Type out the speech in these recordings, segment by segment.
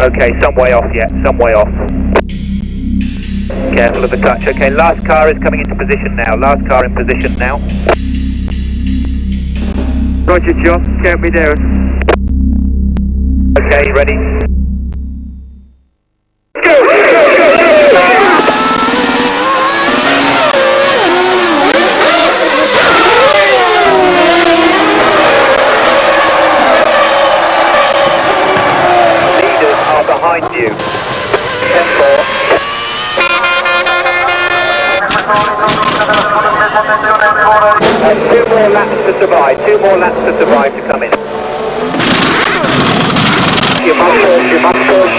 Okay, some way off yet, some way off. Careful of the clutch. Okay, last car is coming into position now. Last car in position now. Roger, Josh. Count me down. Okay, ready? Leaders are behind you. 10-4. Two more laps to survive. Two more laps to survive to come in. You must push.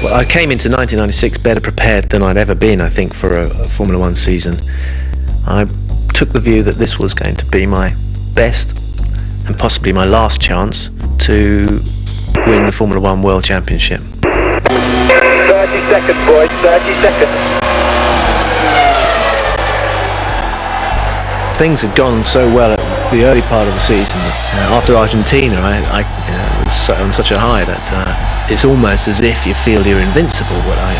Well, I came into 1996 better prepared than I'd ever been, I think, for a Formula One season. I took the view that this was going to be my best and possibly my last chance to win the Formula One World Championship. 30 seconds, boys, 30 seconds. Things had gone so well at the early part of the season. After Argentina, I was on such a high that it's almost as if you feel you're invincible. But I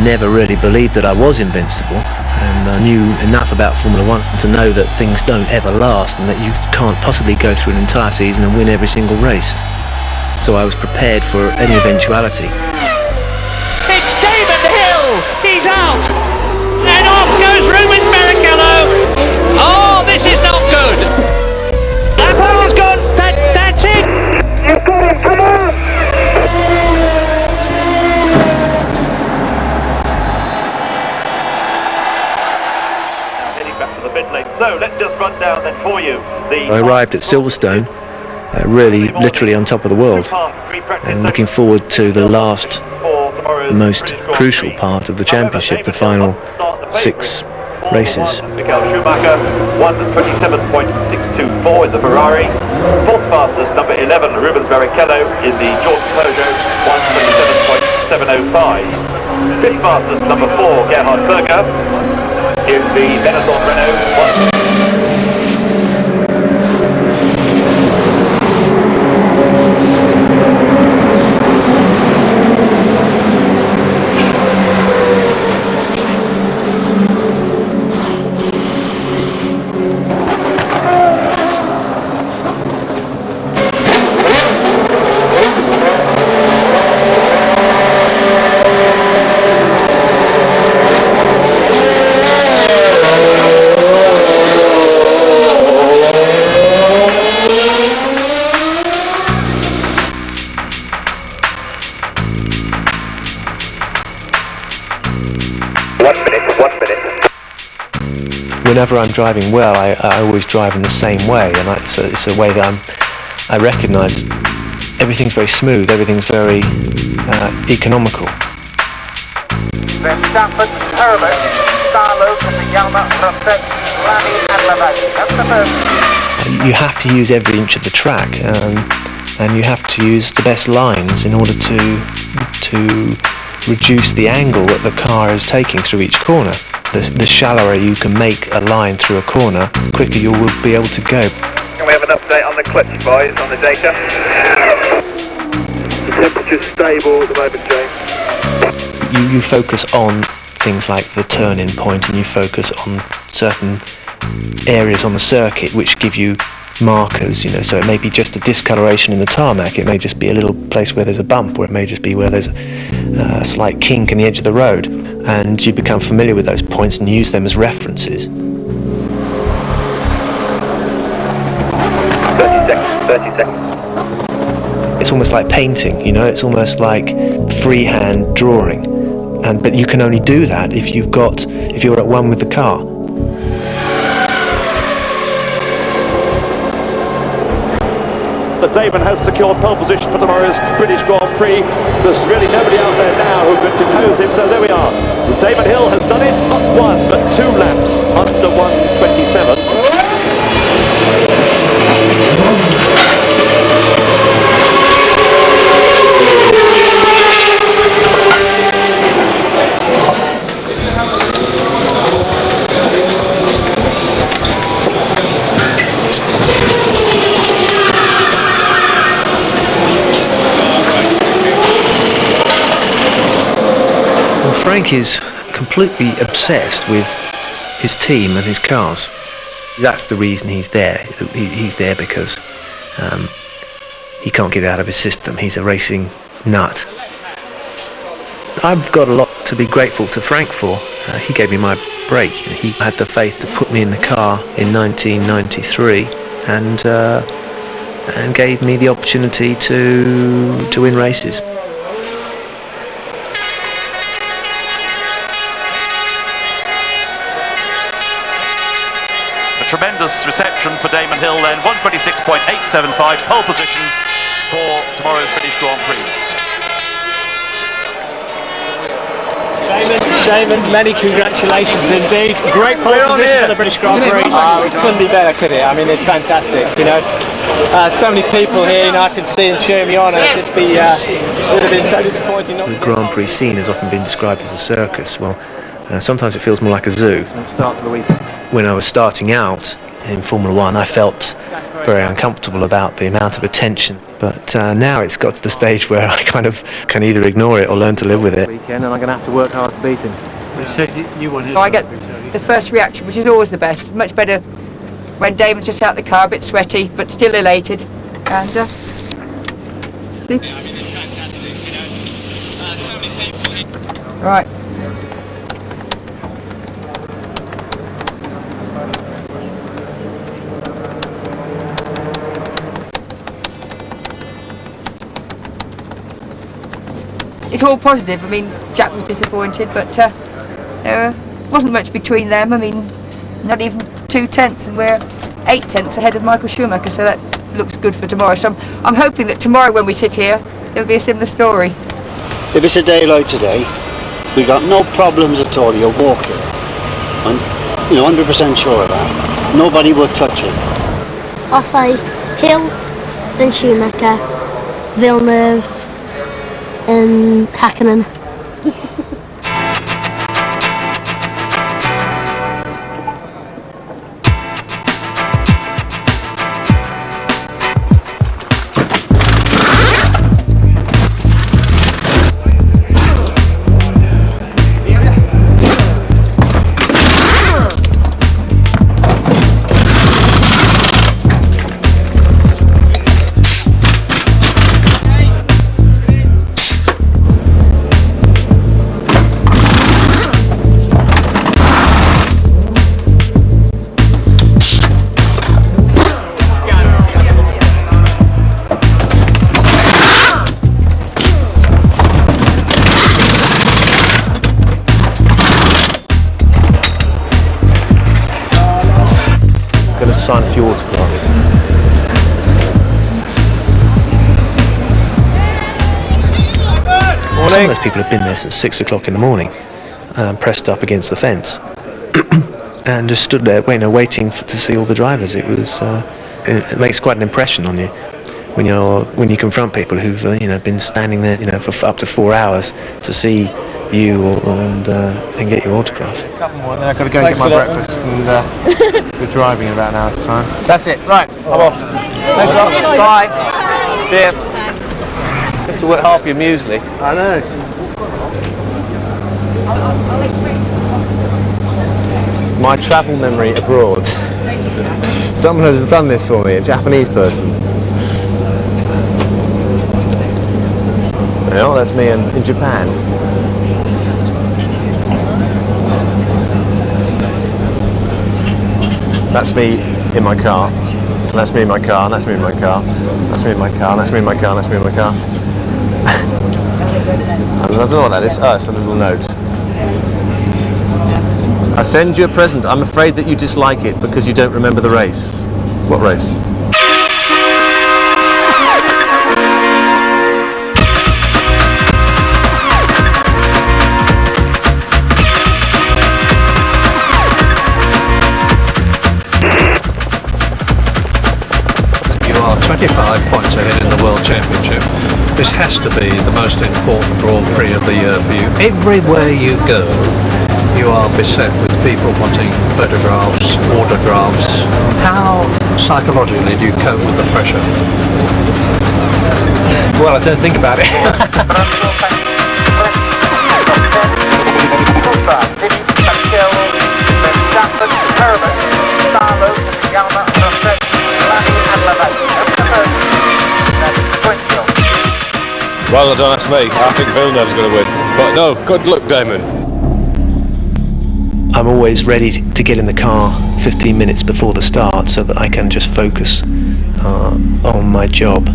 never really believed that I was invincible, and I knew enough about Formula One to know that things don't ever last and that you can't possibly go through an entire season and win every single race. So I was prepared for any eventuality. It's Damon Hill! He's out! And off goes Rubens Barrichello! Oh, this is not good! That ball's gone! That's it! You've got it, come on! Heading back to the pit lane. So let's just run down then for you. I arrived at Silverstone, really literally on top of the world, and looking forward to the last, the most crucial part of the championship, the final 6 races. Michael Schumacher, 1:27.624 in the Ferrari. Fourth fastest, number 11, Rubens Barrichello in the Jordan Peugeot, 1:27.705. Fifth fastest, number 4, Gerhard Berger in the Benetton Renault, Whenever I'm driving well, I always drive in the same way, and it's a way that I recognise everything's very smooth, everything's very economical. Verstappen, Herbert, Starlo, Katayama, Rosset, Rani and Lavaggi. That's the first. You have to use every inch of the track, and you have to use the best lines in order to reduce the angle that the car is taking through each corner. The shallower you can make a line through a corner, the quicker you will be able to go. Can we have an update on the clutch, boys, on the data? The temperature's stable at the moment, James. You focus on things like the turn-in point, and you focus on certain areas on the circuit which give you markers, so it may be just a discoloration in the tarmac, it may just be a little place where there's a bump, or it may just be where there's a slight kink in the edge of the road, and you become familiar with those points and use them as references. 30 seconds. It's almost like painting, it's almost like freehand drawing, but you can only do that if you're at one with the car. That Damon has secured pole position for tomorrow's British Grand Prix. There's really nobody out there now who could depose him, so there we are. Damon Hill has done it, not 1 but 2 laps under 1:27. Frank is completely obsessed with his team and his cars. That's the reason he's there. He's there because he can't get out of his system. He's a racing nut. I've got a lot to be grateful to Frank for. He gave me my break. He had the faith to put me in the car in 1993 and gave me the opportunity to win races. Tremendous reception for Damon Hill then, 126.875, pole position for tomorrow's British Grand Prix. Damon, many congratulations indeed. Great pole position for the British Grand Prix. It couldn't be better, could it? I mean, it's fantastic, you know. So many people here, you know, I could see and cheer me on, and it'd just be, it would have been so disappointing not to. The Grand Prix scene has often been described as a circus. Well, sometimes it feels more like a zoo. Start to the weekend. When I was starting out in Formula One, I felt very uncomfortable about the amount of attention. But now it's got to the stage where I kind of can either ignore it or learn to live with it. Weekend, and I'm going to have to work hard to beat him. I get the first reaction, which is always the best. Much better when Damon's just out the car, a bit sweaty, but still elated. And see. Right. It's all positive. I mean, Jack was disappointed, but there wasn't much between them. I mean, not even 2 tenths, and we're 8 tenths ahead of Michael Schumacher, so that looks good for tomorrow. So I'm hoping that tomorrow when we sit here, there'll be a similar story. If it's a day like today, we got no problems at all. You're walking. I'm 100% sure of that. Nobody will touch it. I'll say Hill, then Schumacher, Villeneuve, and Hakkinen. Sign a few autographs. Some of those people have been there since 6 o'clock in the morning, pressed up against the fence, and just stood there, waiting to see all the drivers. It makes quite an impression on you when you confront people who've been standing there for up to 4 hours to see you and get your autograph. A couple more, and then I've got to go and get my breakfast, and we're driving in about an hour's time. That's it, right, I'm off. Thanks a lot, bye. See ya. You have to work half your muesli. I know. My travel memory abroad. Someone has done this for me, a Japanese person. Well, that's me in Japan. That's me in my car, and that's me in my car, and that's me in my car, that's me in my car, and that's me in my car, and that's me in my car. I don't know what that is. Oh, it's a little note. I send you a present. I'm afraid that you dislike it because you don't remember the race. What race? You are 25 points ahead in the World Championship. This has to be the most important Grand Prix of the year for you. Everywhere you go, you are beset with people wanting photographs, autographs. How psychologically do you cope with the pressure? Well, I don't think about it. Well, don't ask me. I think Villeneuve's going to win. But no, good luck, Damon. I'm always ready to get in the car 15 minutes before the start so that I can just focus on my job.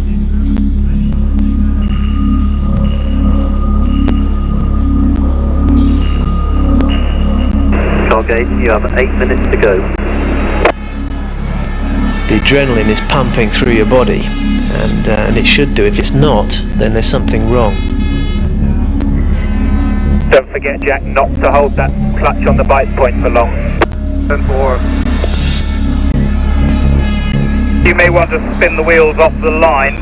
Okay, you have 8 minutes to go. The adrenaline is pumping through your body, and it should do. If it's not, then there's something wrong. Don't forget, Jack, not to hold that clutch on the bite point for long. 10-4. You may want to spin the wheels off the line.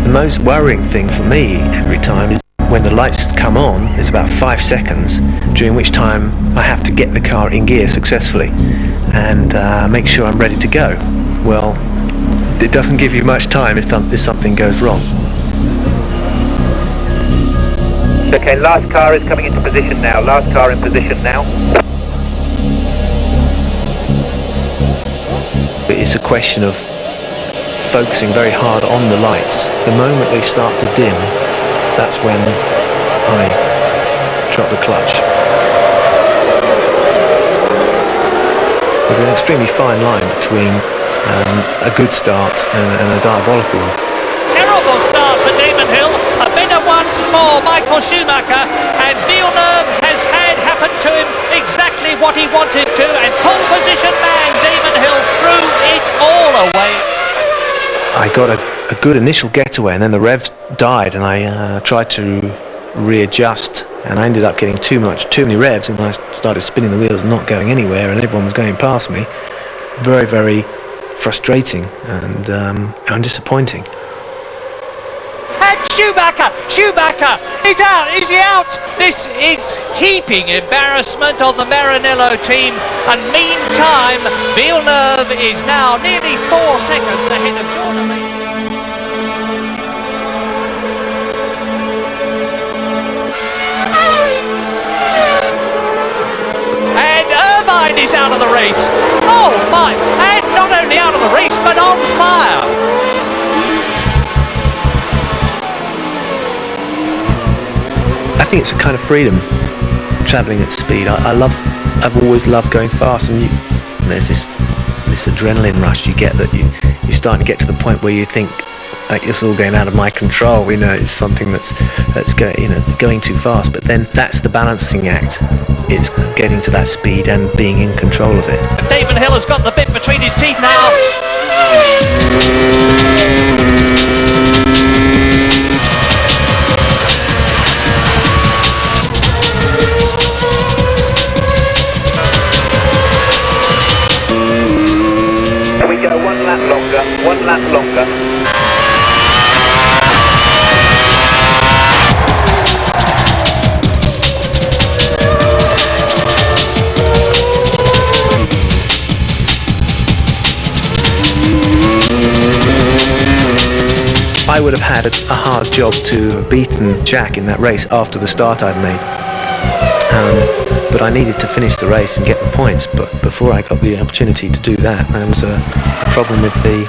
The most worrying thing for me every time is when the lights come on. There's about 5 seconds, during which time I have to get the car in gear successfully and make sure I'm ready to go. Well, it doesn't give you much time if something goes wrong. Okay, last car is coming into position now. Last car in position now. It's a question of focusing very hard on the lights. The moment they start to dim, that's when I drop the clutch. There's an extremely fine line between a good start and a diabolical one. Terrible start for Damon Hill, a better one for Michael Schumacher, and Villeneuve has had happen to him exactly what he wanted to, and pole position man Damon Hill threw it all away. I got a good initial getaway, and then the revs died, and I tried to readjust, and I ended up getting too many revs, and I started spinning the wheels and not going anywhere, and everyone was going past me. Very, very frustrating and disappointing. And Schumacher, he's out, is he out? This is heaping embarrassment on the Maranello team, and meantime, Villeneuve is now nearly 4 seconds ahead of Jordan. And Irvine is out of the race. Oh my, and not only out of the race, but on fire. I think it's a kind of freedom, travelling at speed. I've always loved going fast, and there's this adrenaline rush you get that you're starting to get to the point where you think like it's all going out of my control. It's something that's going too fast. But then that's the balancing act. It's getting to that speed and being in control of it. Damon Hill has got the bit between his teeth now. Here we go, one lap longer. I would have had a hard job to have beaten Jack in that race after the start I'd made. But I needed to finish the race and get the points. But before I got the opportunity to do that, there was a problem with the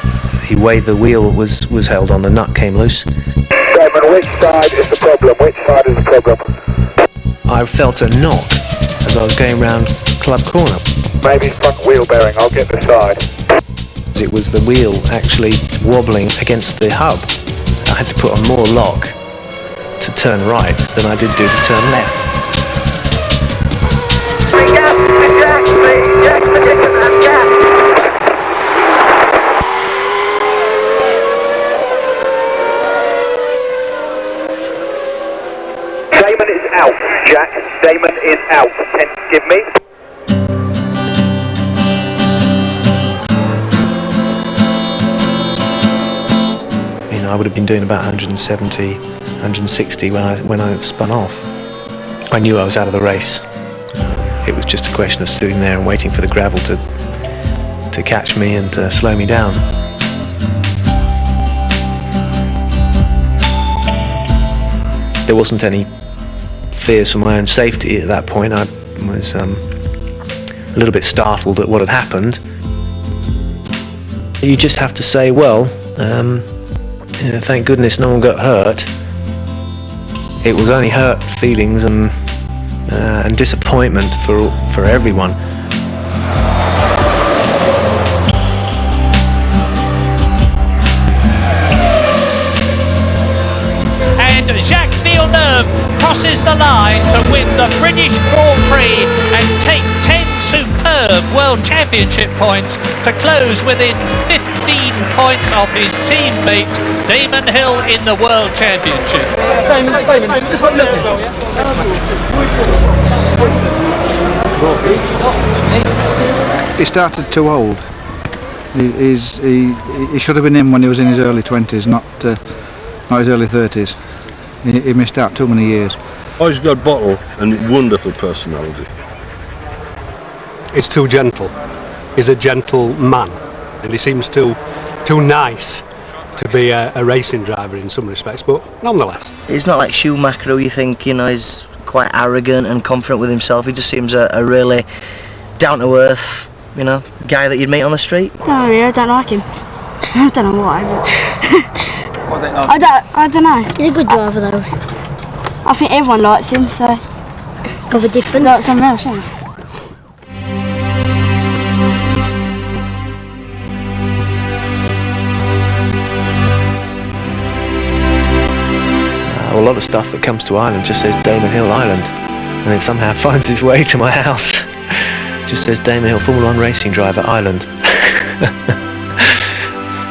way the wheel was held on. The nut came loose. Damon, which side is the problem? I felt a knock as I was going round Club Corner. Maybe front wheel bearing, I'll get the side. It was the wheel actually wobbling against the hub. I had to put on more lock to turn right than I did do to turn left. Damon is out, Jack. Damon is out. 10, give me. I would have been doing about 170, 160 when I spun off. I knew I was out of the race. It was just a question of sitting there and waiting for the gravel to catch me and slow me down. There wasn't any fears for my own safety at that point. I was a little bit startled at what had happened. You just have to say, well, thank goodness no one got hurt. It was only hurt feelings and disappointment for everyone. And Jacques Villeneuve crosses the line to win the British Grand Prix and take 10 superb World Championship points to close within 15 points of his teammate Damon Hill in the World Championship. Just one look. He started too old. He should have been in when he was in his early 20s, not his early 30s. He missed out too many years. Oh, he's got a bottle and wonderful personality. He's too gentle. He's a gentle man, and he seems too nice to be a racing driver in some respects, but nonetheless. He's not like Schumacher, who you think, he's quite arrogant and confident with himself. He just seems a really down-to-earth, guy that you'd meet on the street. I don't like him. I don't know why, but I don't know. He's a good driver though. I think everyone likes him, so got a different like someone else, isn't it? A lot of stuff that comes to Ireland just says Damon Hill Island, and it somehow finds its way to my house. Just says Damon Hill Formula 1 racing driver Ireland.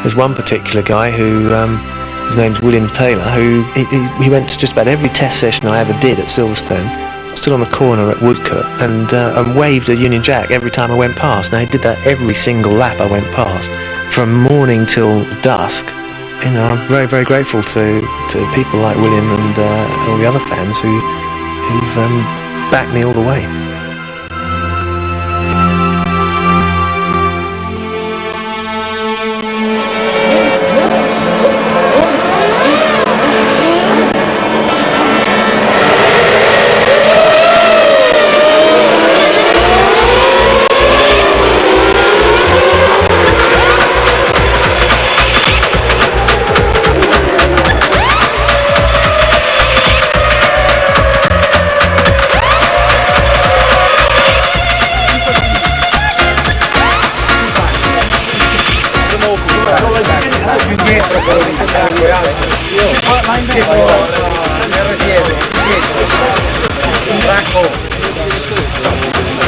There's one particular guy who, his name's William Taylor, who he went to just about every test session I ever did at Silverstone, stood on the corner at Woodcote and waved a Union Jack every time I went past. Now he did that every single lap I went past, from morning till dusk. I'm very, very grateful to people like William and all the other fans who've backed me all the way.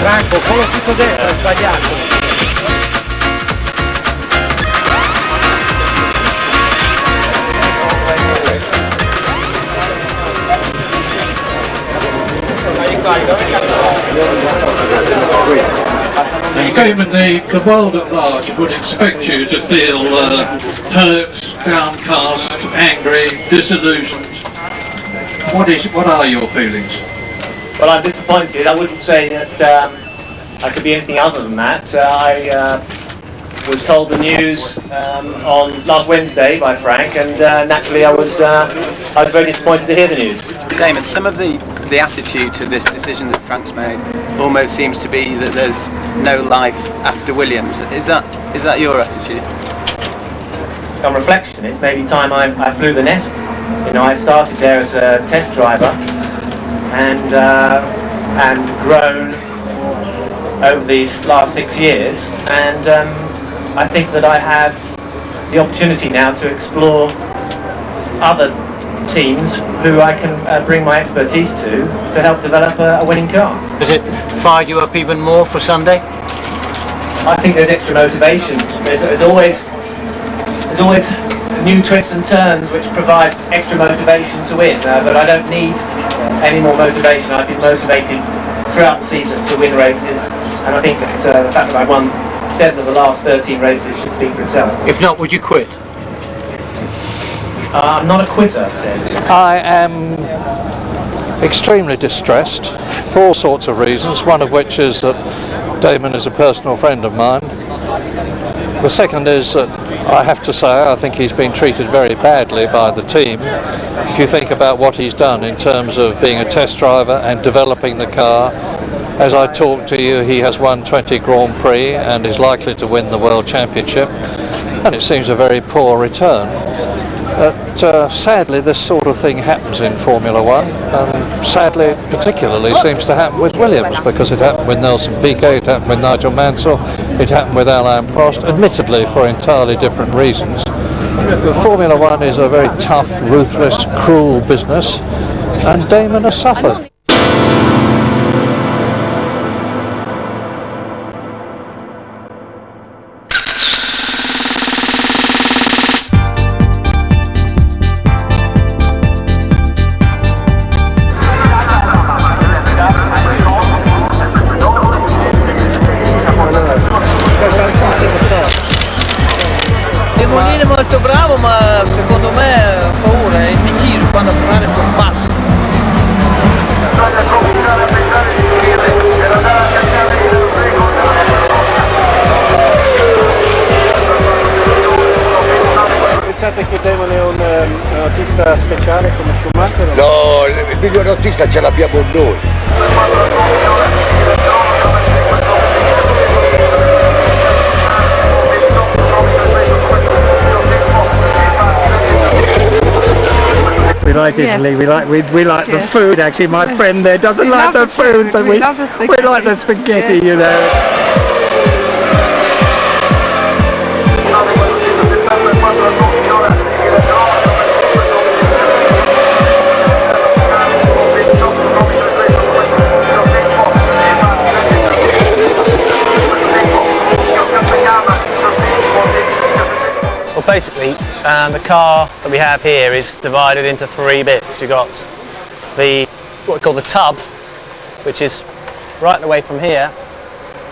Franco, con lo tutto dentro, è sbagliato. Damon, the world at large would expect you to feel hurt, downcast, angry, disillusioned. What are your feelings? Well, I'm disappointed. I wouldn't say that I could be anything other than that. I was told the news on last Wednesday by Frank, and naturally I was very disappointed to hear the news. Damon, some of the attitude to this decision that Frank's made almost seems to be that there's no life after Williams. Is that your attitude? On reflection, it's maybe time I flew the nest. I started there as a test driver and grown over these last 6 years, and I think that I have the opportunity now to explore other teams who I can bring my expertise to help develop a winning car. Does it fire you up even more for Sunday? I think there's extra motivation. There's always new twists and turns which provide extra motivation to win, but I don't need any more motivation. I've been motivated throughout the season to win races, and I think that the fact that I won 7 of the last 13 races should speak for itself. If not, would you quit? I'm not a quitter, Ted. I am extremely distressed for all sorts of reasons, one of which is that Damon is a personal friend of mine. The second is that I have to say, I think he's been treated very badly by the team. If you think about what he's done in terms of being a test driver and developing the car, as I talk to you, he has won 20 Grand Prix and is likely to win the World Championship, and it seems a very poor return. But sadly, this sort of thing happens in Formula One, and sadly, particularly, seems to happen with Williams, because it happened with Nelson Piquet, it happened with Nigel Mansell, it happened with Alain Prost, admittedly for entirely different reasons. But Formula One is a very tough, ruthless, cruel business, and Damon has suffered. Damon è molto bravo, ma secondo me ha paura, è indeciso quando fare sul passo. Pensate che Damon è un autista speciale come Schumacher? No, il miglior autista ce l'abbiamo noi. We like Italy. Yes. We like the food. Actually, my friend there doesn't like the food, but we like the spaghetti. Yes. You know. Well, basically, the car that we have here is divided into 3 bits. You've got what we call the tub, which is right away from here,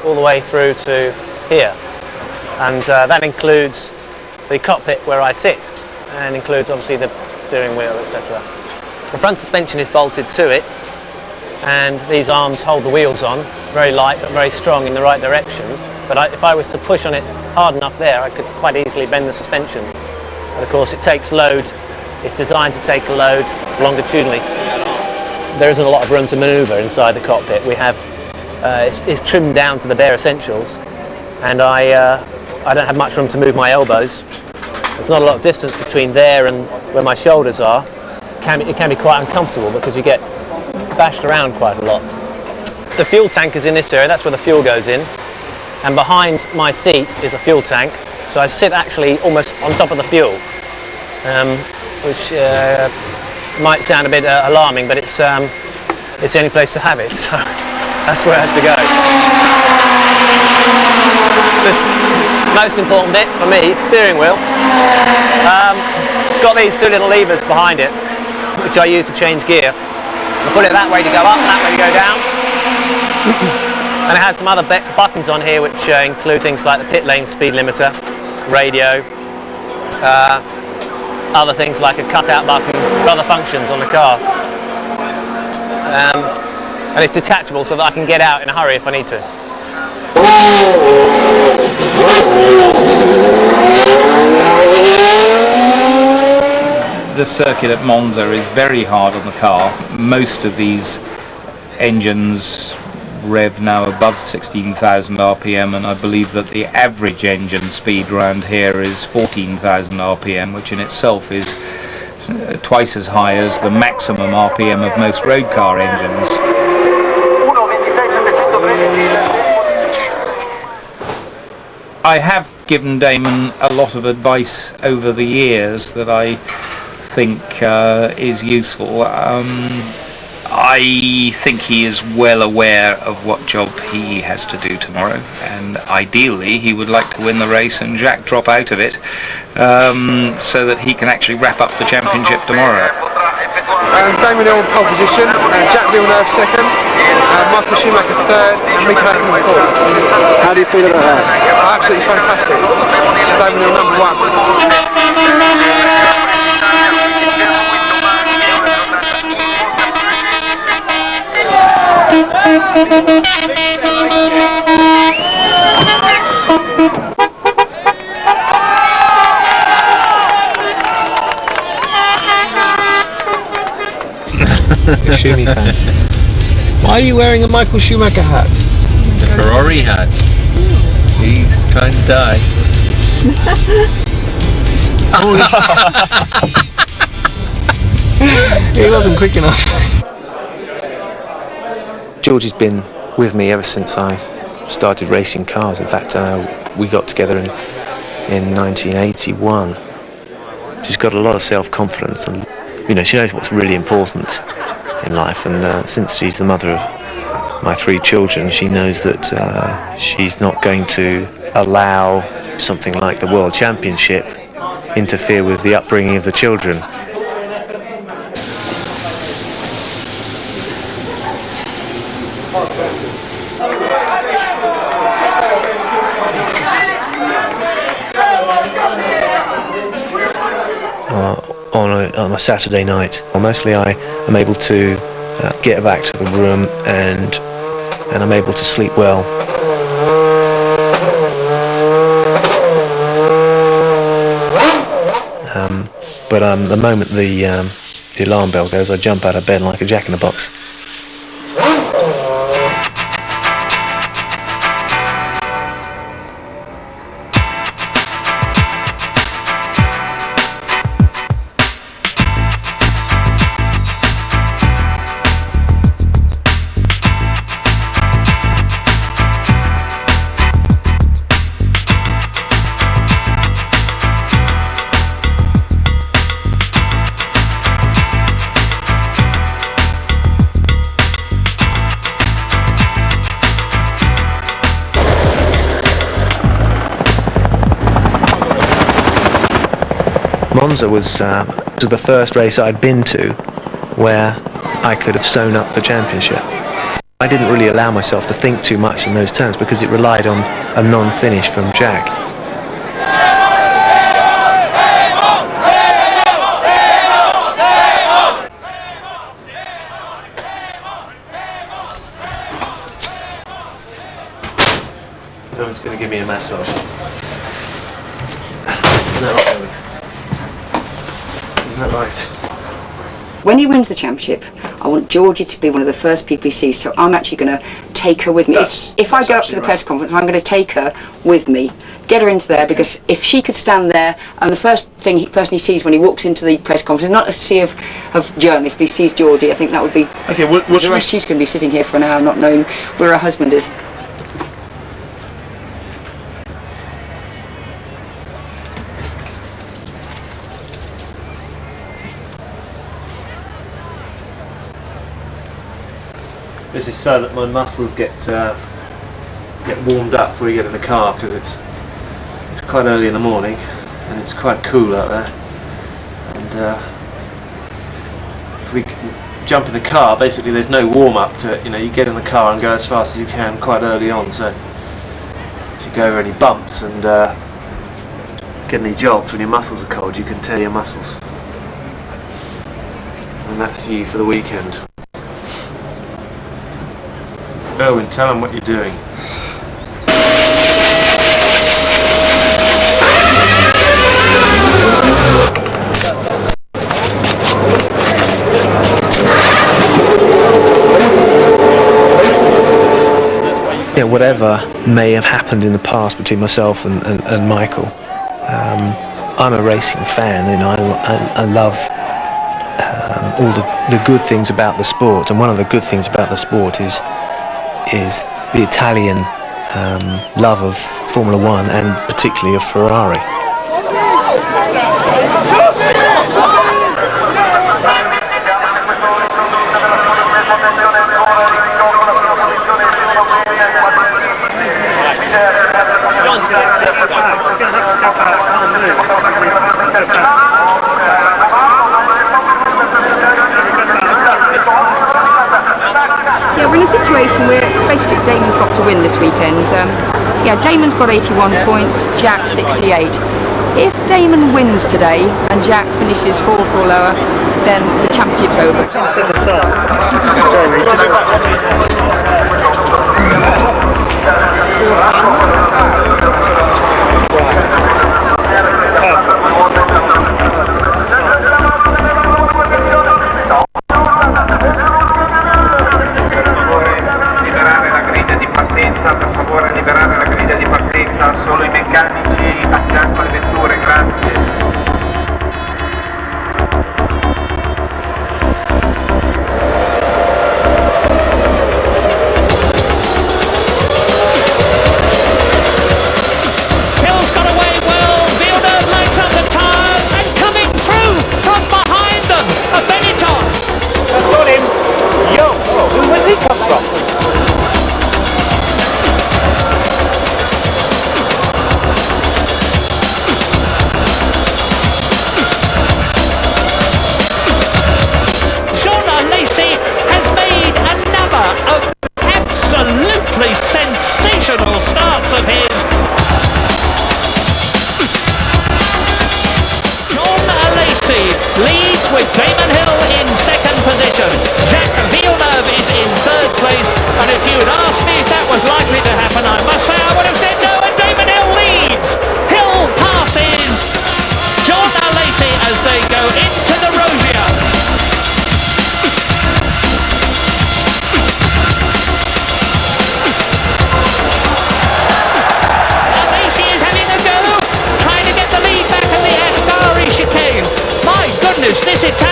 all the way through to here. And that includes the cockpit where I sit, and includes obviously the steering wheel, etc. The front suspension is bolted to it, and these arms hold the wheels on, very light but very strong in the right direction. But if I was to push on it hard enough there, I could quite easily bend the suspension. And of course it takes load, it's designed to take a load longitudinally. There isn't a lot of room to manoeuvre inside the cockpit. We have, it's trimmed down to the bare essentials, and I don't have much room to move my elbows. There's not a lot of distance between there and where my shoulders are. It can be quite uncomfortable because you get bashed around quite a lot. The fuel tank is in this area, that's where the fuel goes in. And behind my seat is a fuel tank, so I sit actually almost on top of the fuel, which might sound a bit alarming, but it's the only place to have it, so that's where it has to go. This most important bit for me, steering wheel. It's got these 2 little levers behind it, which I use to change gear. I put it that way to go up, and that way to go down. And it has some other buttons on here which include things like the pit lane speed limiter, radio, other things like a cutout button, other functions on the car. And it's detachable so that I can get out in a hurry if I need to. The circuit at Monza is very hard on the car. Most of these engines rev now above 16,000 RPM, and I believe that the average engine speed around here is 14,000 RPM, which in itself is twice as high as the maximum RPM of most road car engines. I have given Damon a lot of advice over the years that I think is useful. I think he is well aware of what job he has to do tomorrow, and ideally he would like to win the race and Jack drop out of it, so that he can actually wrap up the championship tomorrow. Damon Hill pole position, Jack Villeneuve second, Michael Schumacher third, and Mick Hakkinen fourth. How do you feel about that? Absolutely fantastic. Damon Hill number 1. The Schumi fans. Why are you wearing a Michael Schumacher hat? It's a Ferrari hat. He's trying to die. He wasn't quick enough. Georgie's been with me ever since I started racing cars. In fact, we got together in 1981. She's got a lot of self-confidence, and she knows what's really important in life. And since she's the mother of my 3 children, she knows that she's not going to allow something like the World Championship interfere with the upbringing of the children. On a Saturday night, mostly I am able to get back to the room and I'm able to sleep well. But the moment the alarm bell goes, I jump out of bed like a jack-in-the-box. Monza was the first race I'd been to where I could have sewn up the championship. I didn't really allow myself to think too much in those terms because it relied on a non-finish from Jack. No one's going to give me a massage. No. Isn't that right? When he wins the championship, I want Georgie to be one of the first people he sees, so I'm actually going to take her with me. If I go up to the press conference, I'm going to take her with me, get her into there, because if she could stand there and the first person he sees when he walks into the press conference is not a sea of journalists, but he sees Georgie, I think that would be... Okay, otherwise she's going to be sitting here for an hour not knowing where her husband is. This is so that my muscles get warmed up before we get in the car, because it's quite early in the morning and it's quite cool out there. And if we jump in the car, basically there's no warm up to it. You get in the car and go as fast as you can quite early on. So if you go over any bumps and get any jolts when your muscles are cold, you can tear your muscles. And that's you for the weekend. Erwin, tell them what you're doing. Yeah, whatever may have happened in the past between myself and Michael, I'm a racing fan, and I love all the good things about the sport, and one of the good things about the sport is the Italian love of Formula One, and particularly of Ferrari. Yeah, we're in a situation where basically Damon's got to win this weekend. Yeah, Damon's got 81 points, Jack 68. If Damon wins today and Jack finishes 4th or lower, then the championship's over.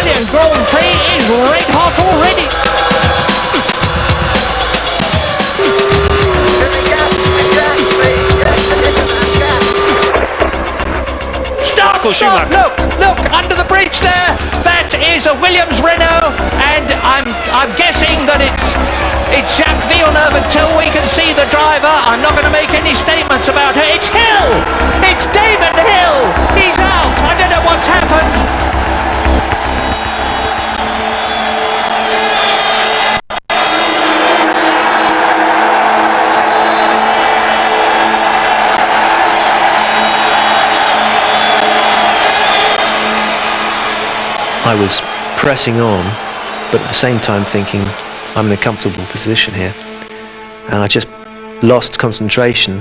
Italian Grand Prix is red hot already. Stop, look, under the bridge there, that is a Williams Renault, and I'm guessing that it's Jacques Villeneuve until we can see the driver. I'm not going to make any statements about her. It's Hill! It's Damon Hill! He's out! I don't know what's happened. I was pressing on, but at the same time thinking I'm in a comfortable position here, and I just lost concentration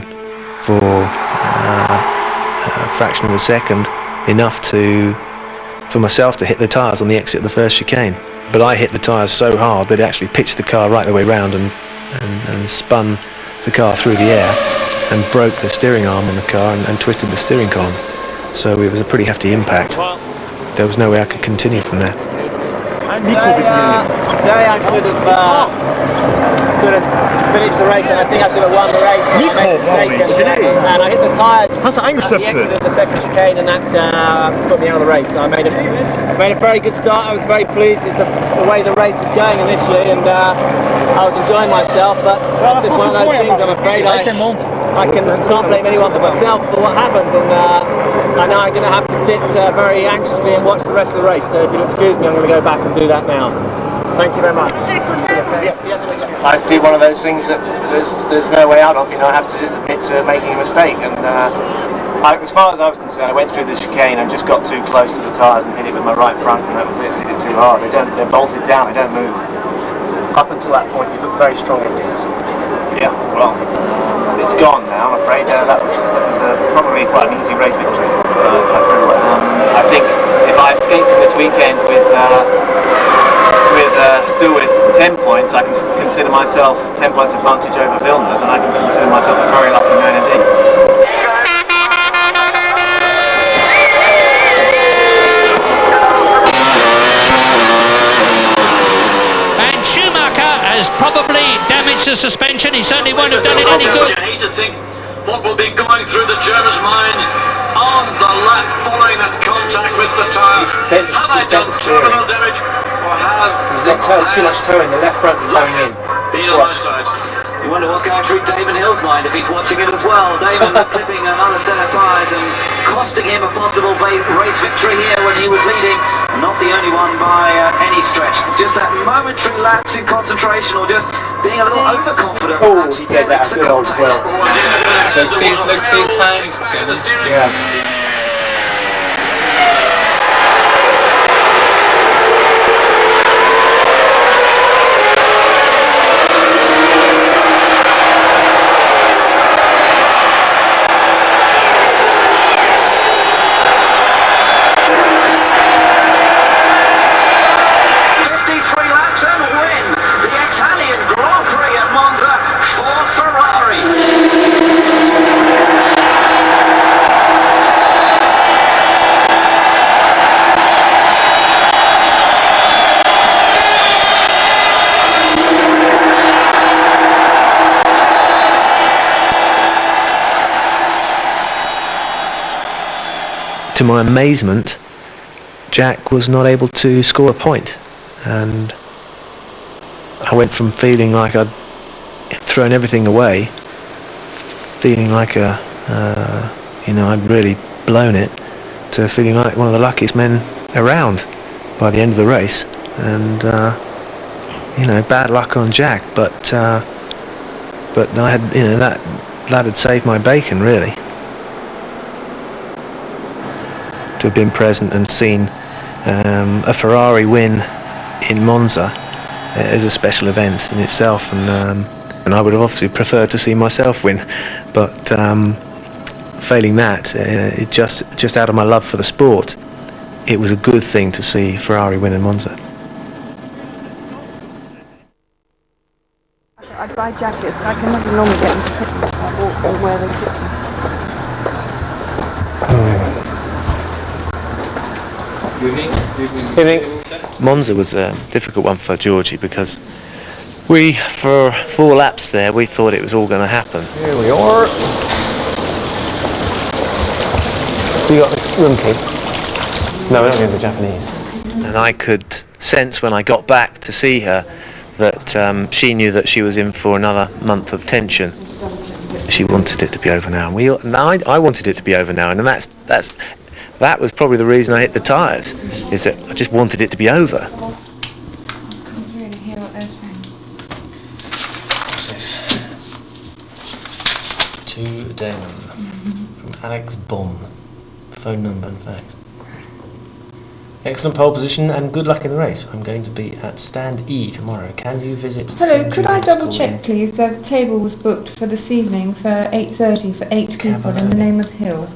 for a fraction of a second, enough for myself to hit the tyres on the exit of the first chicane. But I hit the tyres so hard that it actually pitched the car right the way round and spun the car through the air and broke the steering arm on the car and twisted the steering column. So it was a pretty hefty impact. There was no way I could continue from there. Today I could have finished the race, and I think I should have won the race, but I made a mistake and I hit the tyres at the exit of the second chicane, and that put me out of the race. So I made a very good start. I was very pleased with the way the race was going initially, and I was enjoying myself, but it's just one of those things. I'm afraid I can't blame anyone but myself for what happened, and I know I'm going to have to sit very anxiously and watch the rest of the race. So if you'll excuse me, I'm going to go back and do that now. Thank you very much. I do one of those things that there's no way out of. You know, I have to just admit to making a mistake, and as far as I was concerned, I went through the chicane and just got too close to the tyres and hit it with my right front, and that was it. Hit it too hard. They're bolted down. They don't move. Up until that point, you look very strong in this. Yeah, well, it's gone now. I'm afraid that was probably quite an easy race victory. I think if I escape from this weekend still with 10 points, I can consider myself 10 points advantage over Villeneuve, and I can consider myself a very lucky man indeed. And Schumacher has probably damaged the suspension. He certainly won't have done it any good. I hate to think what will be going through the German's mind on the lap following that contact with the tyre. Have I done terminal damage, or have too much toe in? The left front's towing in. Been on my side? You wonder what's going through Damon Hill's mind if he's watching it as well. Damon clipping another set of tyres and costing him a possible race victory here when he was leading. Not the only one by any stretch. It's just that momentary lapse in concentration, or just being a little overconfident. Oh, he did that good old well. Luke sees hands. Yeah. To my amazement, Jack was not able to score a point, and I went from feeling like I'd thrown everything away, feeling like I'd really blown it, to feeling like one of the luckiest men around by the end of the race. And bad luck on Jack, but I had, that had saved my bacon, really. To have been present and seen a Ferrari win in Monza is a special event in itself, and I would have obviously preferred to see myself win, but failing that, it just out of my love for the sport, it was a good thing to see Ferrari win in Monza. I'd buy jackets. I can never normally get them to picnics. I bought them where they fit them. Evening. Monza was a difficult one for Georgie because for 4 laps there, we thought it was all going to happen. Here we are. You got the room key? No, we're not going to the Japanese. And I could sense when I got back to see her that she knew that she was in for another month of tension. She wanted it to be over now, and I wanted it to be over now, and that was probably the reason I hit the tyres, is that I just wanted it to be over. I can't really hear what they're saying. What's this? To Damon from Alex Bon. Phone number and fax. Excellent pole position and good luck in the race. I'm going to be at Stand E tomorrow. Can you visit? Hello, could I double School check please? The table was booked for this evening for 8:30 for 8 people in the name of Hill.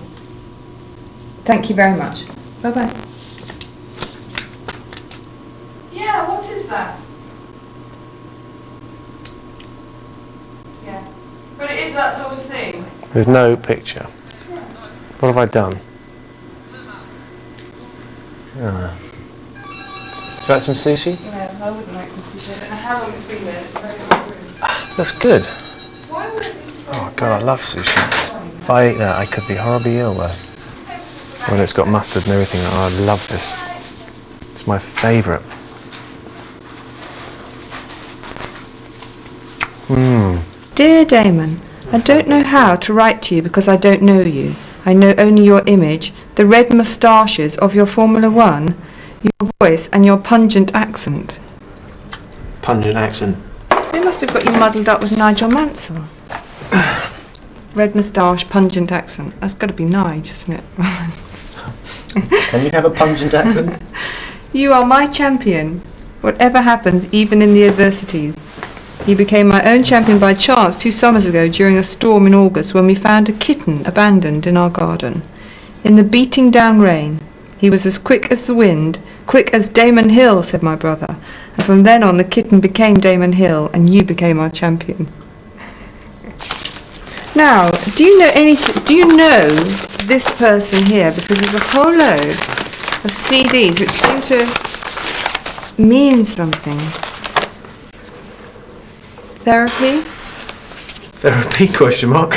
Thank you very much. Bye bye. Yeah, what is that? Yeah, but it is that sort of thing. There's no picture. What have I done? Would you like some sushi? Yeah, I wouldn't like some sushi. I don't know how long it's been there. It's a very long room. That's good. Why would it be so? Oh God, I love sushi. If I eat that, I could be horribly ill though. When it's got mustard and everything, I love this. It's my favourite. Dear Damon, I don't know how to write to you because I don't know you. I know only your image, the red moustaches of your Formula One, your voice and your pungent accent. Pungent accent. They must have got you muddled up with Nigel Mansell. Red moustache, pungent accent. That's got to be Nige, isn't it? Can you have a pungent accent? You are my champion. Whatever happens, even in the adversities. You became my own champion by chance 2 summers ago during a storm in August when we found a kitten abandoned in our garden. In the beating down rain, he was as quick as the wind, quick as Damon Hill, said my brother. And from then on the kitten became Damon Hill and you became our champion. Now, do you know this person here? Because there's a whole load of CDs which seem to mean something. Therapy? Therapy? Question mark.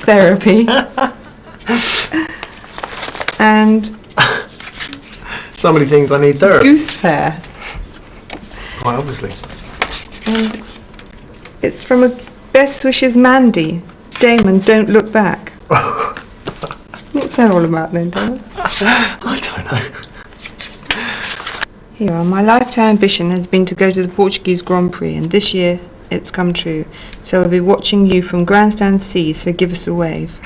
Therapy. And so many things I need therapy. Goose fair. Quite obviously. And it's from a Best Wishes Mandy. Damon, don't look back. What's that all about then, Damon? I don't know. Here are. My lifetime ambition has been to go to the Portuguese Grand Prix, and this year it's come true. So I'll be watching you from Grandstand C, so give us a wave.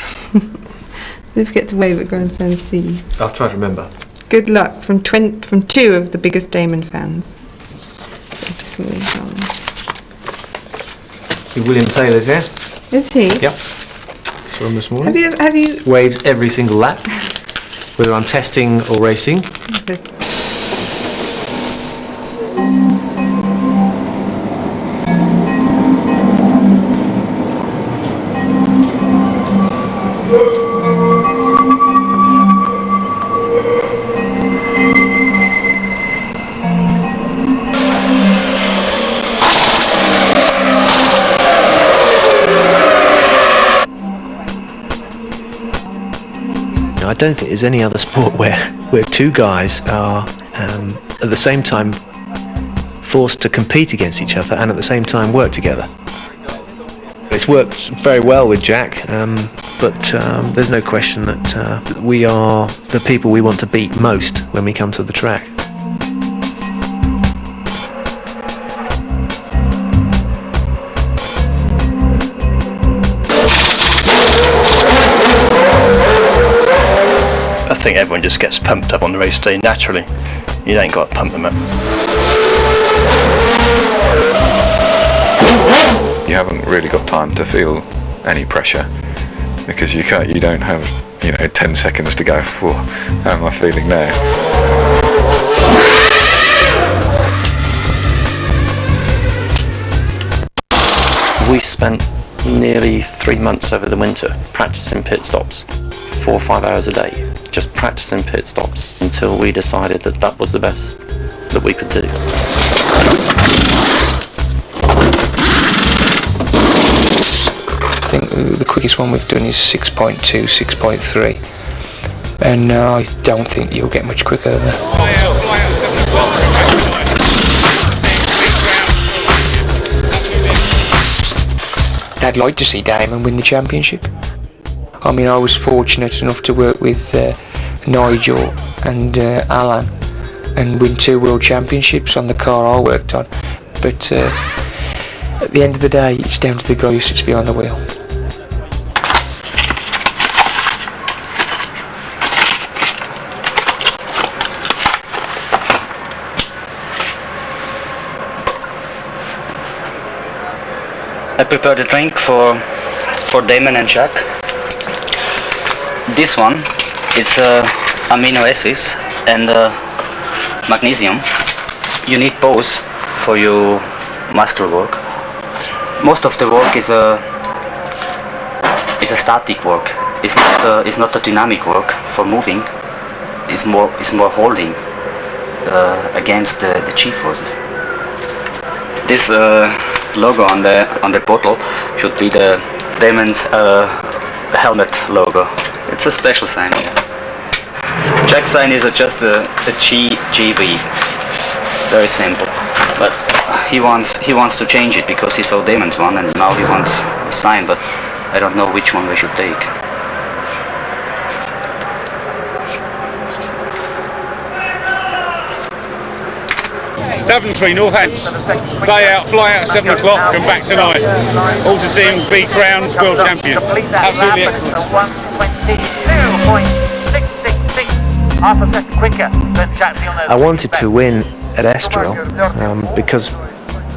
Don't forget to wave at Grandstand C. I'll try to remember. Good luck from 2 of the biggest Damon fans. Sweet. William Taylor's here. Is he? Yep. Saw him this morning. Have you waves every single lap, whether I'm testing or racing. I don't think there's any other sport where 2 guys are at the same time forced to compete against each other and at the same time work together. It's worked very well with Jack, but there's no question that we are the people we want to beat most when we come to the track. I think everyone just gets pumped up on the race day naturally. You ain't got to pump them up. You haven't really got time to feel any pressure because you don't have 10 seconds to go for how am I feeling now. We spent nearly 3 months over the winter practicing pit stops, 4 or 5 hours a day, just practicing pit stops until we decided that that was the best that we could do. I think the quickest one we've done is 6.2, 6.3, and I don't think you'll get much quicker than that. I'd like to see Damon win the championship. I mean, I was fortunate enough to work with Nigel and Alan and win 2 world championships on the car I worked on, but at the end of the day it's down to the guy who sits behind the wheel. I prepared a drink for Damon and Jack. This one, it's amino acids and magnesium. You need both for your muscle work. Most of the work is a static work. It's not a dynamic work for moving. It's more holding against the G-forces. This logo on the bottle should be the Damon's helmet logo. It's a special sign here. Jack's sign is just a GV. Very simple. But he wants to change it because he saw Damon's one and now he wants a sign, but I don't know which one we should take. Daventry, Northants. Day out, fly out at 7 o'clock, come back tonight. All to see him be crowned world champion. Absolutely excellent. 1:22.666, half a second quicker than Jacques Villeneuve. I wanted to win at Estoril because,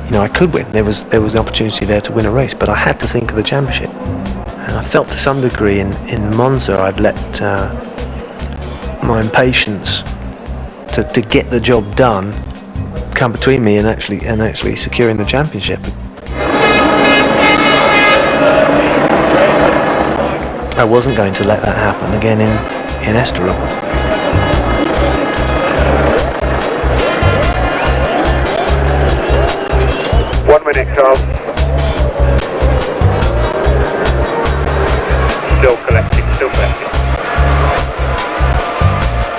you know, I could win. There was an opportunity there to win a race, but I had to think of the championship. And I felt to some degree in Monza I'd let my impatience to get the job done come between me and actually securing the championship. I wasn't going to let that happen again in Estoril. One minute, Charles. Still collecting.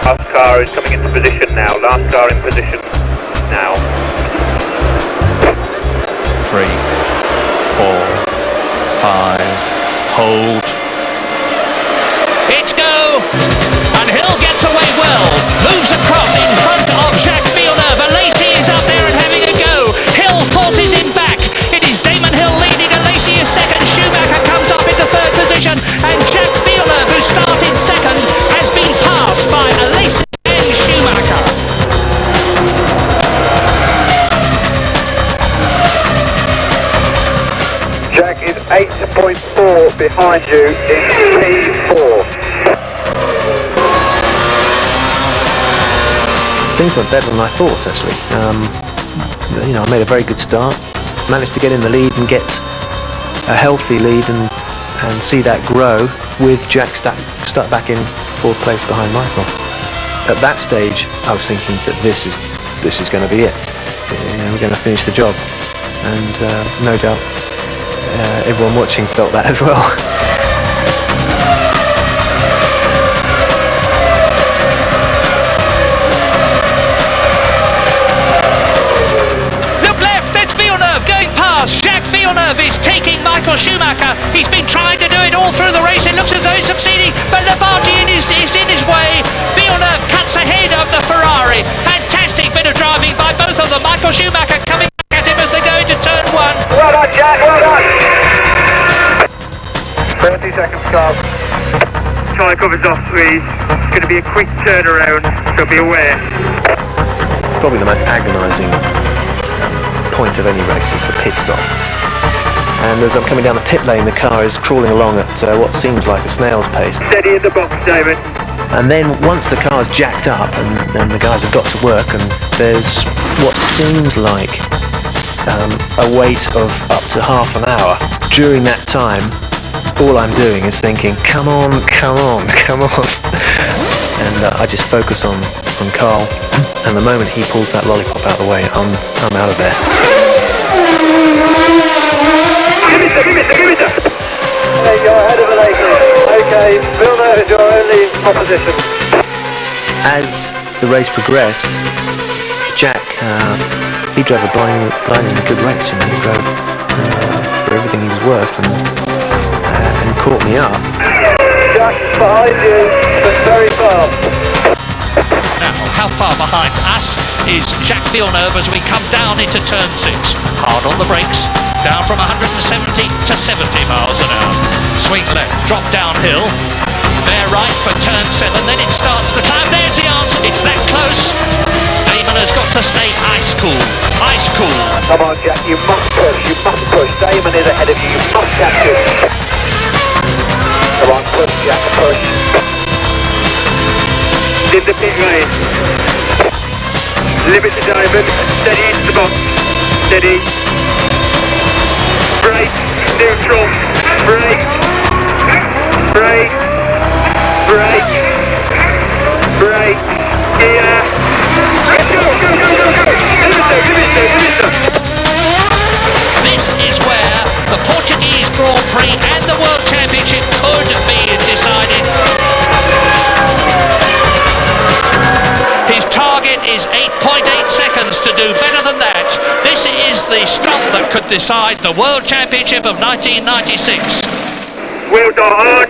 Last car is coming into position now. Last car in position now. 3, 4, 5, hold. It's go! And Hill gets away well. Moves across in front of Jacques Villeneuve. Alesi is up there and having a go. Hill forces him back. It is Damon Hill leading. Alesi is second. Schumacher comes up into third position. And Jacques Villeneuve, who started second, has been passed by Alesi and Schumacher. Jack is 8.4 behind you in P4. Things went better than I thought, actually. You know, I made a very good start, managed to get in the lead and get a healthy lead and see that grow with Jack stuck back in 4th place behind Michael. At that stage, I was thinking that this is going to be it. You know, we're going to finish the job, and no doubt everyone watching felt that as well. Look left, it's Villeneuve going past. Jacques Villeneuve is taking Michael Schumacher. He's been trying to do it all through the race. It looks as though he's succeeding, but Labarthe is in his way. Villeneuve cuts ahead of the Ferrari. Fantastic bit of driving by both of them. Michael Schumacher coming at him as they go into turn 1. Well done, Jack, well done. 30 seconds, Carl. Tyre covers off, please. It's going to be a quick turnaround, so be aware. Probably the most agonising point of any race is the pit stop. And as I'm coming down the pit lane, the car is crawling along at what seems like a snail's pace. Steady in the box, David. And then once the car's jacked up and the guys have got to work, and there's what seems like a wait of up to half an hour. During that time, all I'm doing is thinking, come on, come on, come on. and I just focus on Carl. And the moment he pulls that lollipop out of the way, I'm out of there. Hey, you're ahead of the lake. Okay, Villeneuve is your only opposition. As the race progressed, Jack, he drove a blindingly good race. You know, he drove for everything he was worth, and caught me up. Jack behind you, but very fast. Now, how far behind us is Jacques Villeneuve as we come down into turn 6. Hard on the brakes, down from 170 to 70 miles an hour. Swing left, drop downhill. Bear right for turn 7, then it starts to climb. There's the answer, it's that close. Damon has got to stay ice cool, ice cool. Come on, Jack, you must push. Damon is ahead of you, you must catch him. Come on, push, Jack, push. In the pit lane. Limit to Damon, steady into the box. Steady. Brake, neutral, brake, brake, brake, brake, gear. This is where the Portuguese Grand Prix and the World Championship could be decided. His target is 8.8 seconds to do better than that. This is the stop that could decide the World Championship of 1996. Wheel on.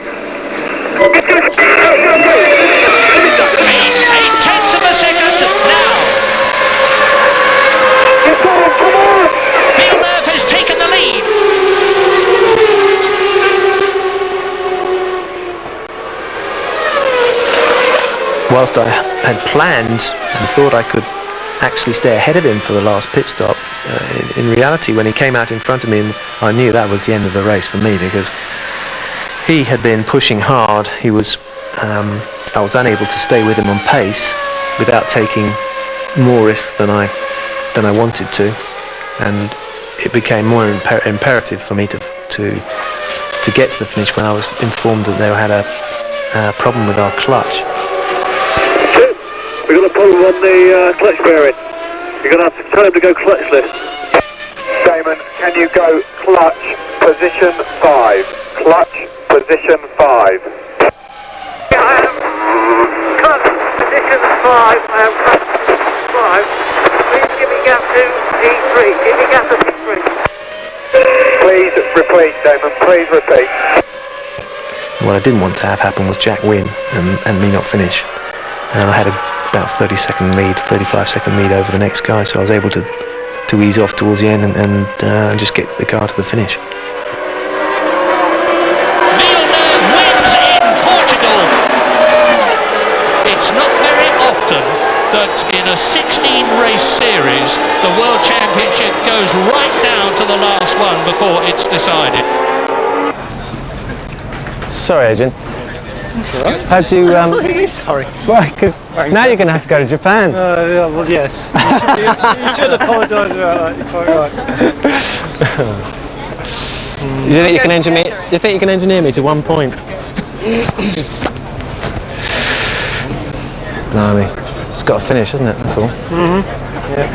8/10 of a second now. Villeneuve has taken the lead. Whilst I had planned and thought I could actually stay ahead of him for the last pit stop, in reality, when he came out in front of me, I knew that was the end of the race for me, because he had been pushing hard. He was, I was unable to stay with him on pace without taking more risks than I wanted to, and it became more imperative for me to get to the finish when I was informed that they had a problem with our clutch. We've got a problem on the clutch bearing. You're going to have to tell him to go clutchless. Damon, can you go clutch position 5? Clutch position 5. I am clutch position 5. I am clutch position 5. Please give me gap to D3. Give me gap to D3. Please repeat, Damon. Please repeat. What I didn't want to have happen was Jack win and me not finish. And I had about 35-second lead over the next guy, so I was able to ease off towards the end and just get the car to the finish. Villeneuve wins in Portugal. It's not very often that in a 16-race series the World Championship goes right down to the last one before it's decided. Sorry, Adrian. How'd you, Really sorry. Why? Because now you're going to have to go to Japan. Yeah, well, yes. You should apologise about that. You're quite right. Do you think you can engineer? Do you think you can engineer me to 1 point? Blimey, it's got to finish, hasn't it? That's all. Yeah.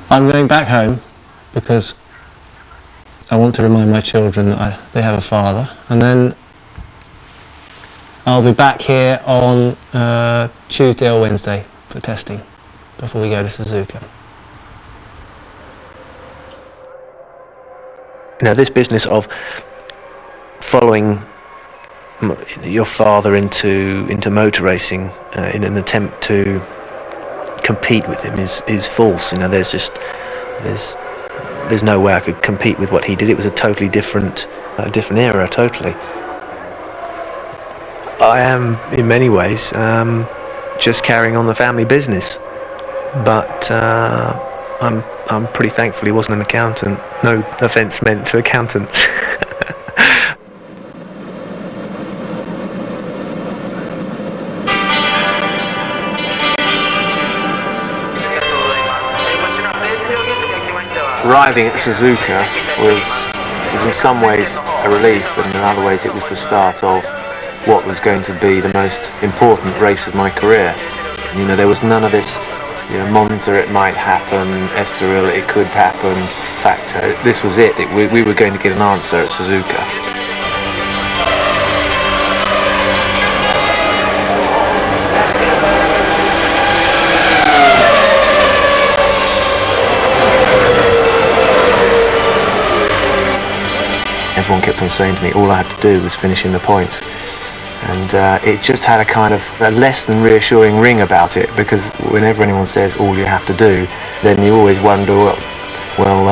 I'm going back home because I want to remind my children that they have a father, and then I'll be back here on Tuesday or Wednesday for testing before we go to Suzuka. You know, this business of following your father into motor racing in an attempt to compete with him is false. You know, there's no way I could compete with what he did. It was a totally different era, totally. I am in many ways just carrying on the family business, but I'm pretty thankful he wasn't an accountant. No offence meant to accountants. arriving at Suzuka was in some ways a relief, but in other ways it was the start of what was going to be the most important race of my career. You know, there was none of this, you know, Monza it might happen, Estoril it could happen. In fact, this was it. We were going to get an answer at Suzuka. Everyone kept on saying to me all I had to do was finish in the points, and it just had a kind of a less than reassuring ring about it, because whenever anyone says all you have to do, then you always wonder, well,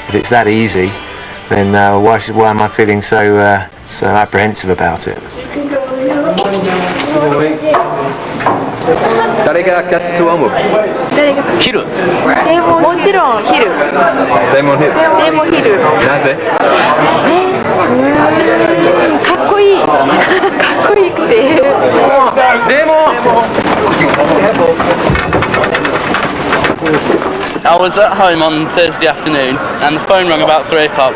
if it's that easy, then why am I feeling so apprehensive about it? 誰がキャッチトゥワンボ誰がヒルでももちろんヒルデーモンヒルデーモンヒルなぜかっこいいかっこいいくてデーモン I was at home on Thursday afternoon and the phone rang about 3 o'clock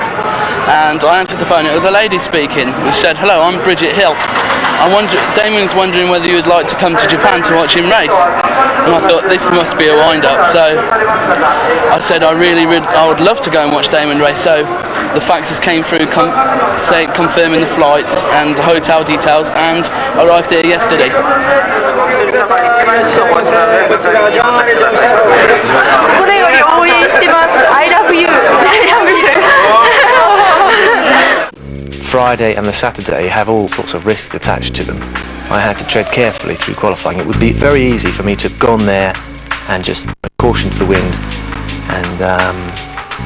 and I answered the phone. It was a lady speaking and said, "Hello, I'm Bridget Hill. Damon's wondering whether you'd like to come to Japan to watch him race." And I thought this must be a wind-up, so I said I would love to go and watch Damon race. So the faxes came through confirming the flights and the hotel details, and arrived here yesterday. これより応援してます。I love you. I love you. Friday and the Saturday have all sorts of risks attached to them. I had to tread carefully through qualifying. It would be very easy for me to have gone there and just caution to the wind and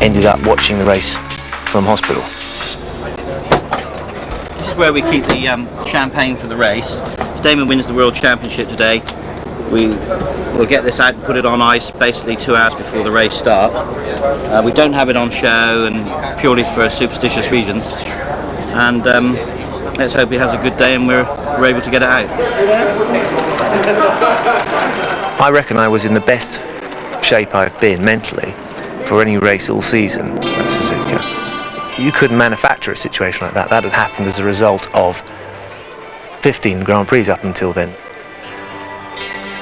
ended up watching the race from hospital. This is where we keep the champagne for the race. If Damon wins the World Championship today, we'll get this out and put it on ice basically 2 hours before the race starts. We don't have it on show and purely for superstitious reasons. And let's hope he has a good day and we're able to get it out. I reckon I was in the best shape I've been mentally for any race all season at Suzuka. You couldn't manufacture a situation like that. That had happened as a result of 15 Grand Prix up until then.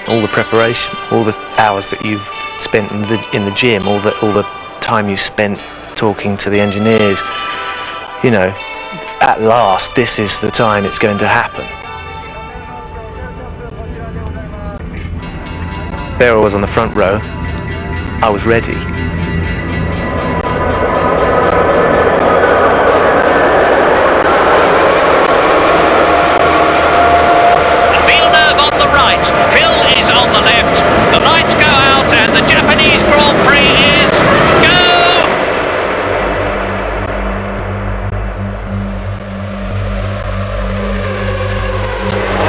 All the preparation, all the hours that you've spent in the gym, all the time you spent talking to the engineers, you know, at last this is the time it's going to happen. There I was on the front row. I was ready. Villeneuve on the right, Hill is on the left. The lights go out and the Japanese Grand Prix is go!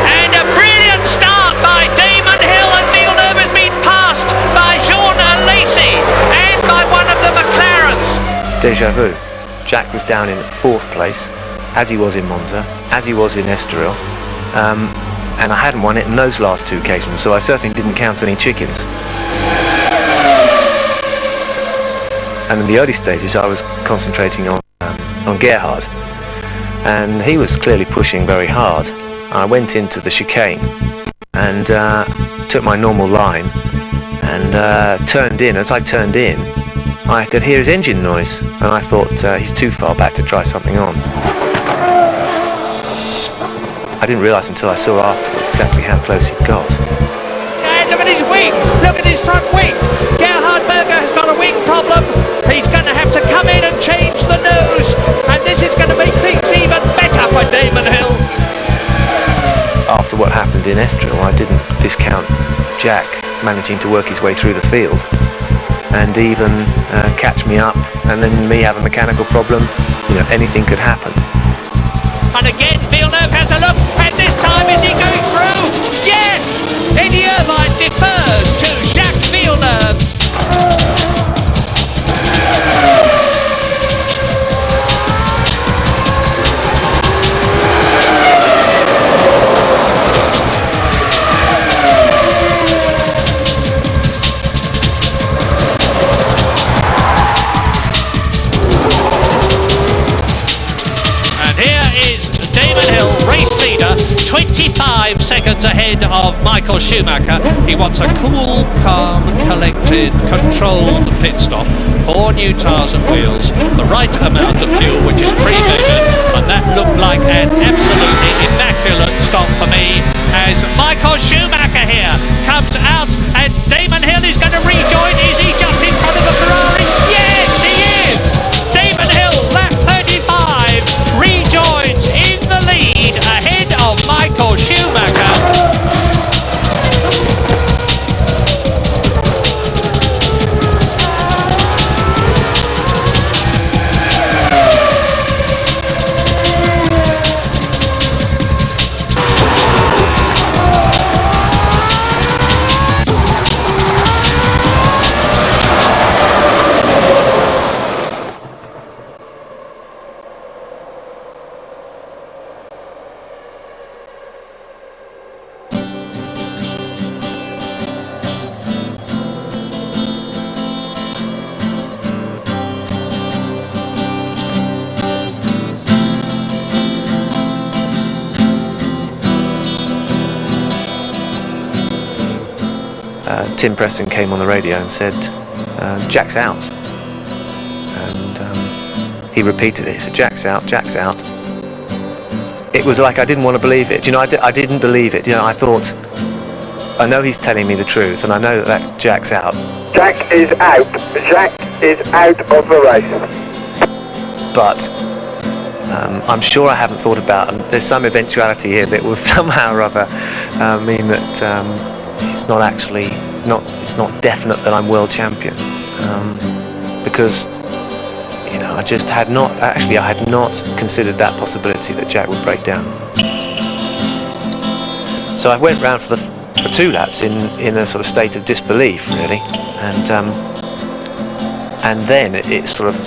And a brilliant start by Damon Hill, and Villeneuve has been passed by Jean Alesi and by one of the McLarens. Deja vu. Jack was down in 4th place, as he was in Monza, as he was in Estoril, and I hadn't won it in those last 2 occasions, so I certainly didn't count any chickens. And in the early stages I was concentrating on Gerhard, and he was clearly pushing very hard. I went into the chicane and took my normal line and turned in. As I turned in, I could hear his engine noise, and I thought he's too far back to try something on. I didn't realise until I saw afterwards exactly how close he'd got. And look at his wing, look at his front wing. Gerhard Berger has got a wing problem. He's going to have to come in and change the nose, and this is going to make things even better for Damon Hill. After what happened in Estoril, I didn't discount Jack managing to work his way through the field and even catch me up, and then me have a mechanical problem. You know, anything could happen. And again, Villeneuve has a look, and this time is he going through? Yes! Eddie Irvine defers to Jacques Villeneuve. 5 seconds ahead of Michael Schumacher. He wants a cool, calm, collected, controlled pit stop. 4 new tyres and wheels, the right amount of fuel, which is pre-measured, and that looked like an absolutely immaculate stop for me as Michael Schumacher here comes out, and Damon Hill is going to rejoin. Is he just in front of the Ferrari? Yes, he is! Damon Hill, lap 35, rejoins in the lead ahead of Michael Schumacher. Tim Preston came on the radio and said, Jack's out. And he repeated it. He said, Jack's out, Jack's out. It was like I didn't want to believe it. You know, I didn't believe it. You know, I thought, I know he's telling me the truth, and I know that Jack's out. Jack is out. Jack is out of the race. But I'm sure I haven't thought about, and there's some eventuality here that will somehow or other mean that it's not actually, it's not definite that I'm world champion, because you know I had not considered that possibility that Jack would break down. So I went round for 2 laps in a sort of state of disbelief, really, and then it sort of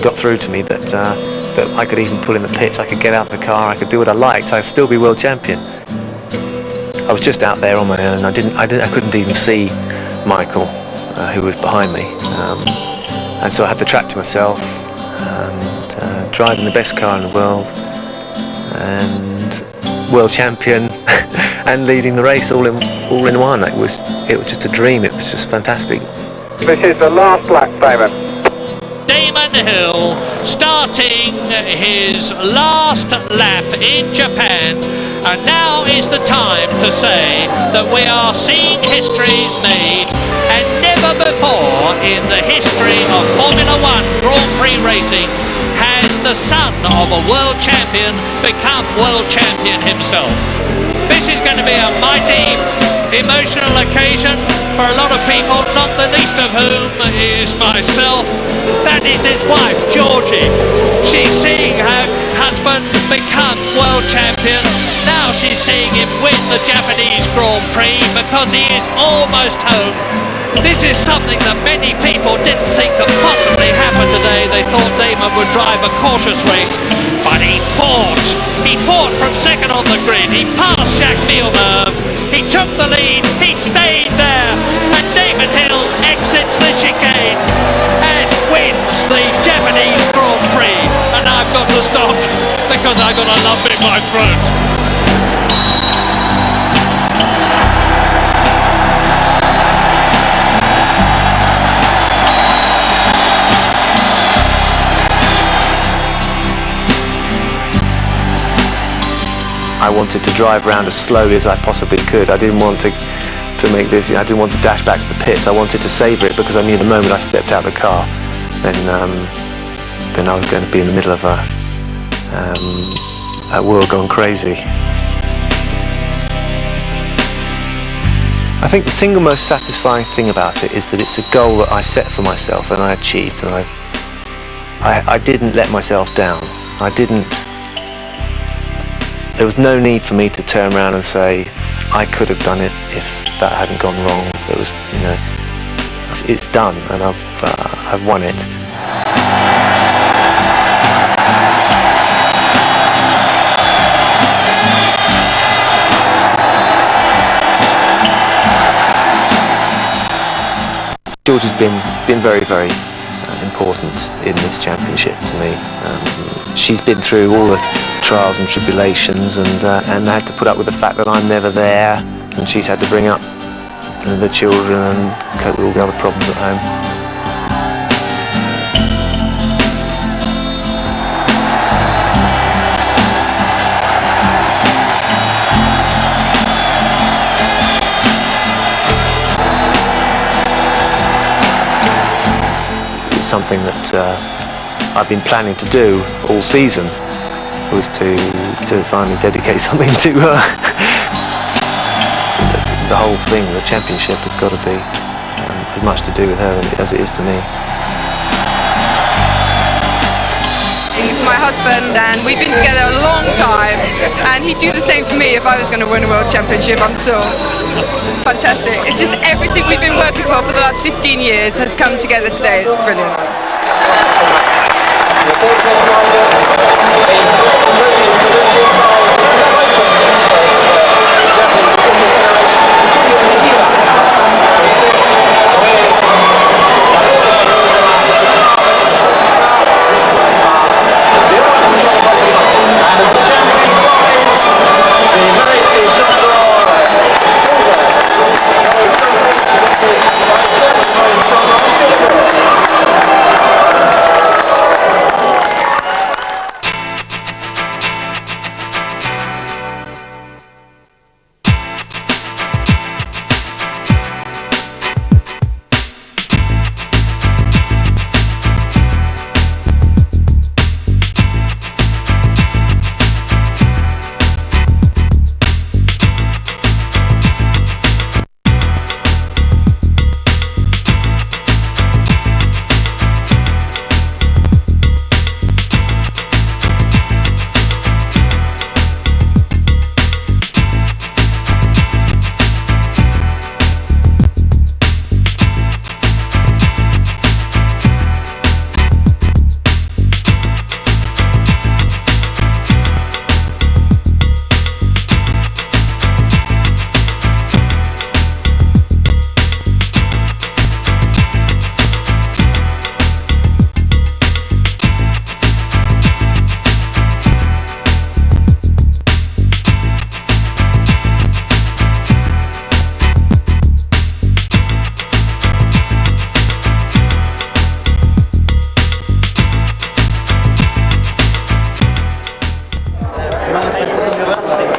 got through to me that I could even pull in the pits, I could get out of the car, I could do what I liked, I'd still be world champion. I was just out there on my own. I couldn't even see Michael, who was behind me, and so I had the track to myself, and driving the best car in the world, and world champion, and leading the race all in one. It was just a dream. It was just fantastic. This is the last lap, Damon. Damon Hill starting his last lap in Japan, and now is the time to say that we are seeing history made, and never before in the history of Formula 1 Grand Prix racing has the son of a world champion become world champion himself. This is going to be a mighty emotional occasion for a lot of people, not the least of whom is myself. That is his wife, Georgie. She's seeing her husband become world champion. Now she's seeing him win the Japanese Grand Prix because he is almost home. This is something that many people didn't think could possibly happen today. They thought Damon would drive a cautious race, but he fought. He fought from second on the grid. He passed Jacques Villeneuve. He took the lead. He stayed there. And Damon Hill exits the chicane and wins the Japanese Grand Prix. And I've got to stop because I've got a lump in my throat. I wanted to drive around as slowly as I possibly could. I didn't want to make this, I didn't want to dash back to the pits. I wanted to savour it because I knew the moment I stepped out of the car, then I was going to be in the middle of a world gone crazy. I think the single most satisfying thing about it is that it's a goal that I set for myself and I achieved, and I didn't let myself down. There was no need for me to turn around and say I could have done it if that hadn't gone wrong. There was, you know, it's done, and I've won it. George has been very, very important in this championship to me. She's been through all the trials and tribulations, and I had to put up with the fact that I'm never there, and she's had to bring up the children and cope with all the other problems at home. Something that I've been planning to do all season was to finally dedicate something to the whole thing. The championship has got to be as much to do with her as it is to me. He's my husband and we've been together a long time, and he'd do the same for me if I was going to win a world championship, I'm sure. Fantastic. It's just everything we've been working for the last 15 years has come together today. It's brilliant.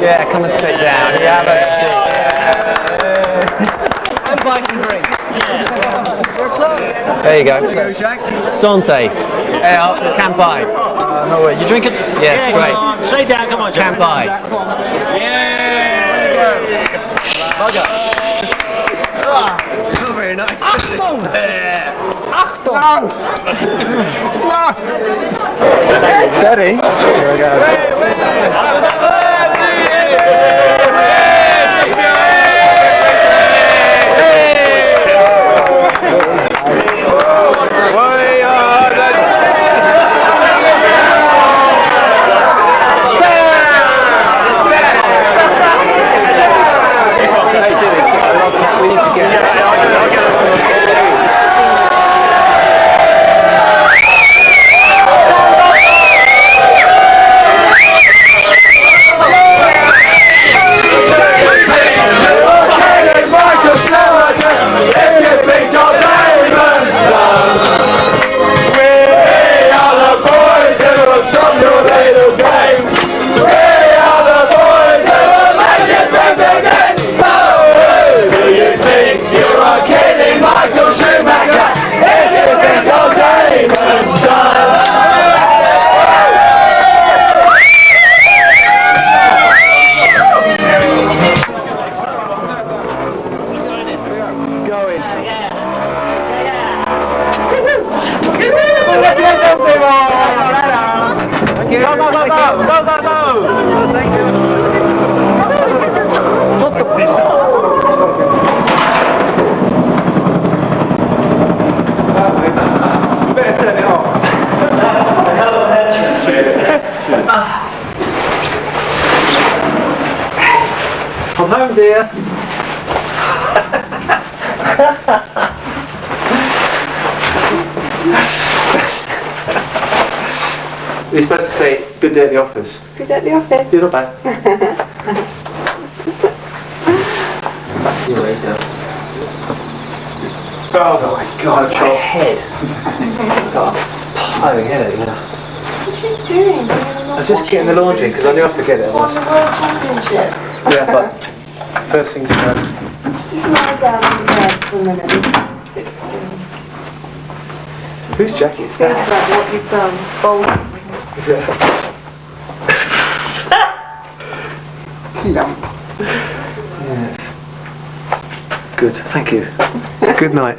Yeah, come and sit down. Yeah, have a seat. And buy some drinks. There you go. There you go, Shaq. Sante. Campai. No way. You drink it? Yeah, straight. Straight down, come on, Jack. Campai. Yeah. Roger. It's not very nice. Achtung! Achtung! No! Steady. Here we go. I'm home, dear. You're supposed to say Good day at the office. Good day at the office. You're not bad. Back to you later. Oh my god, my head. I've got a piling headache now. What are you doing? I was just getting the laundry because I knew I'd forget it. On the World Championship. Yeah, but first things first. Just lie down on the bed for a minute and sit still. Whose jacket is Think that? about what you've done. It's bold. Is it? Yes. Good, thank you. Good night.